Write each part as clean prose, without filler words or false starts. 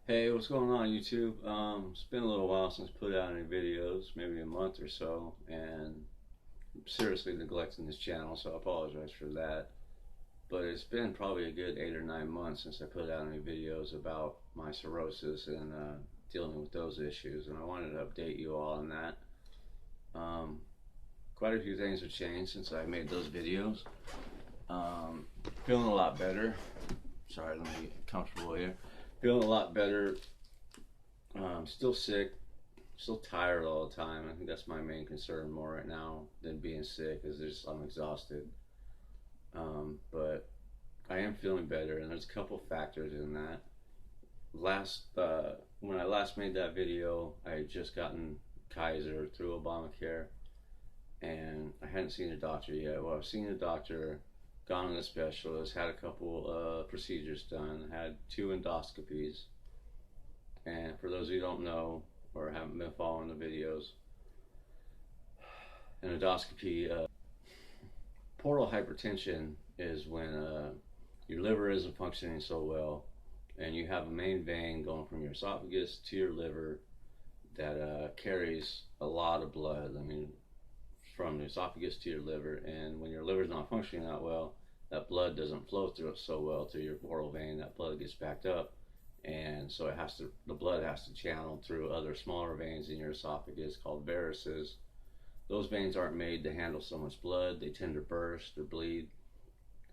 Hey, what's going on YouTube? It's been a little while since I put out any videos, maybe a month or so, and I'm seriously neglecting this channel, so I apologize for that. But it's been probably a good 8 or 9 months since I put out any videos about my cirrhosis and dealing with those issues, and I wanted to update you all on that. Um, Quite a few things have changed since I made those videos. Um, Feeling a lot better. Sorry, let me get comfortable here. Feeling a lot better. Still sick, still tired all the time. I think that's my main concern more right now than being sick, is just I'm exhausted. But I am feeling better, and there's a couple factors in that. When I last made that video, I had just gotten Kaiser through Obamacare, and I hadn't seen a doctor yet. Well, I've seen a doctor, gone to a specialist, had a couple procedures done, had 2 endoscopies. And for those of you who don't know or haven't been following the videos, an endoscopy, portal hypertension is when your liver isn't functioning so well, and you have a main vein going from your esophagus to your liver that carries a lot of blood. I mean, from the esophagus to your liver, and when your liver's not functioning that well, that blood doesn't flow through it so well through your portal vein. That blood gets backed up, and so the blood has to channel through other smaller veins in your esophagus called varices. Those veins aren't made to handle so much blood. They tend to burst or bleed,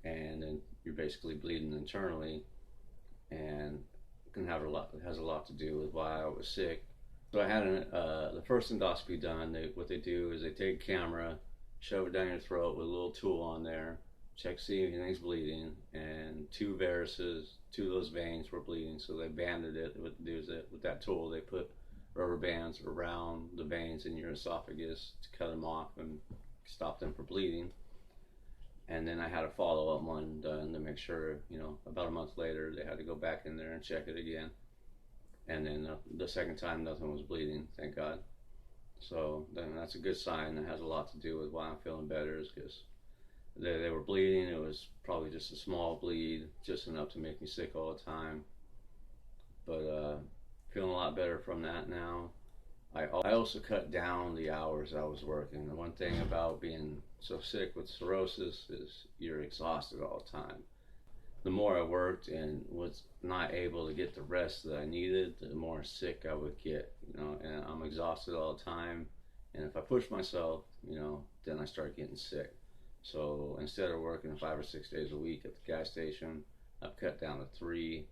and then you're basically bleeding internally, and it has a lot to do with why I was sick. So I had the first endoscopy done. What they do is they take a camera, shove it down your throat with a little tool on there, check to see if anything's bleeding, and 2 varices, 2 of those veins were bleeding, so they banded it. What they do is that with that tool they put rubber bands around the veins in your esophagus to cut them off and stop them from bleeding. And then I had a follow-up one done to make sure, about a month later they had to go back in there and check it again. And then the second time nothing was bleeding, thank God. So then that's a good sign. That has a lot to do with why I'm feeling better, is because they were bleeding. It was probably just a small bleed, just enough to make me sick all the time. But feeling a lot better from that now. I also cut down the hours I was working. The one thing about being so sick with cirrhosis is you're exhausted all the time. The more I worked and was not able to get the rest that I needed, the more sick I would get, and I'm exhausted all the time. And if I push myself, then I start getting sick. So instead of working 5 or 6 days a week at the gas station, I've cut down to 3.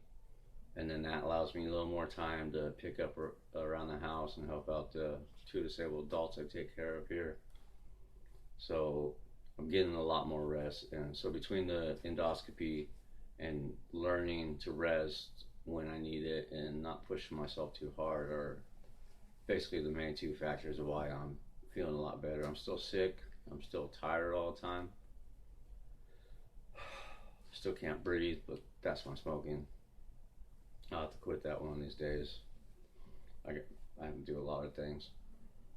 And then that allows me a little more time to pick up around the house and help out the 2 disabled adults I take care of here. So I'm getting a lot more rest. And so between the endoscopy and learning to rest when I need it and not pushing myself too hard are basically the main 2 factors of why I'm feeling a lot better. I'm still sick. I'm still tired all the time. Still can't breathe, but that's my smoking. I'll have to quit that one of these days. I have to do a lot of things.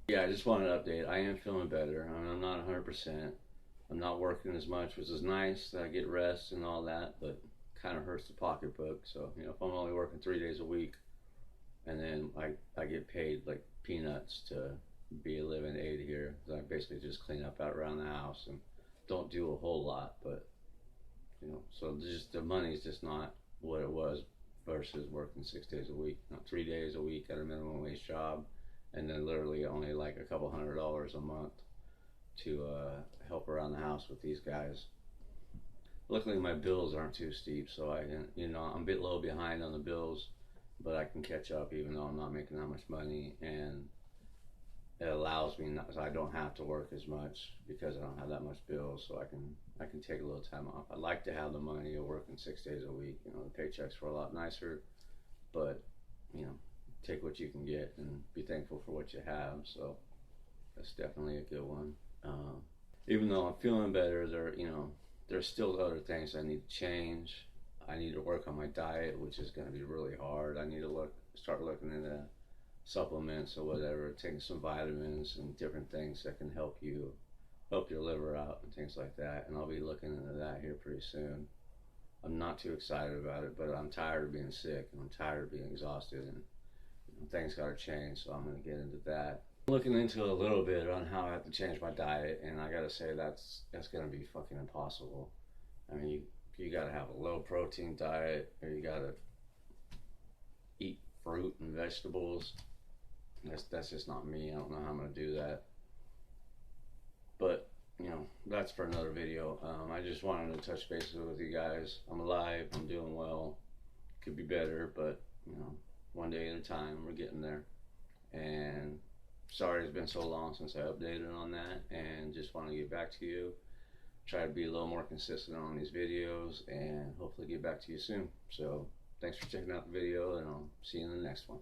Yeah, I just wanted to update. I am feeling better. I mean, I'm not 100%. I'm not working as much, which is nice that I get rest and all that, but kind of hurts the pocketbook. So, if I'm only working 3 days a week, and then I get paid like peanuts to be a living aid here, I basically just clean up out around the house and don't do a whole lot, but so just the money's just not what it was versus working 6 days a week, 3 days a week at a minimum wage job, and then literally only like a couple $100 a month to help around the house with these guys. Luckily my bills aren't too steep, so I'm a bit low behind on the bills, but I can catch up even though I'm not making that much money, and it allows me so I don't have to work as much because I don't have that much bills, so I can take a little time off. I'd like to have the money of working 6 days a week. The paychecks were a lot nicer, but take what you can get and be thankful for what you have. So that's definitely a good one. Even though I'm feeling better, there's still other things I need to change. I need to work on my diet, which is going to be really hard. I need to start looking into supplements or whatever, taking some vitamins and different things that can help your liver out and things like that. And I'll be looking into that here pretty soon. I'm not too excited about it, but I'm tired of being sick and I'm tired of being exhausted, and things got to change. So I'm going to get into that. I'm looking into a little bit on how I have to change my diet, and I got to say that's going to be fucking impossible. I mean, you got to have a low protein diet, or you got to eat fruit and vegetables. That's just not me. I don't know how I'm going to do that. But that's for another video. I just wanted to touch bases with you guys. I'm alive. I'm doing well. Could be better, but one day at a time. We're getting there. And sorry it's been so long since I updated on that, and just want to get back to you. Try to be a little more consistent on these videos, and hopefully get back to you soon. So thanks for checking out the video, and I'll see you in the next one.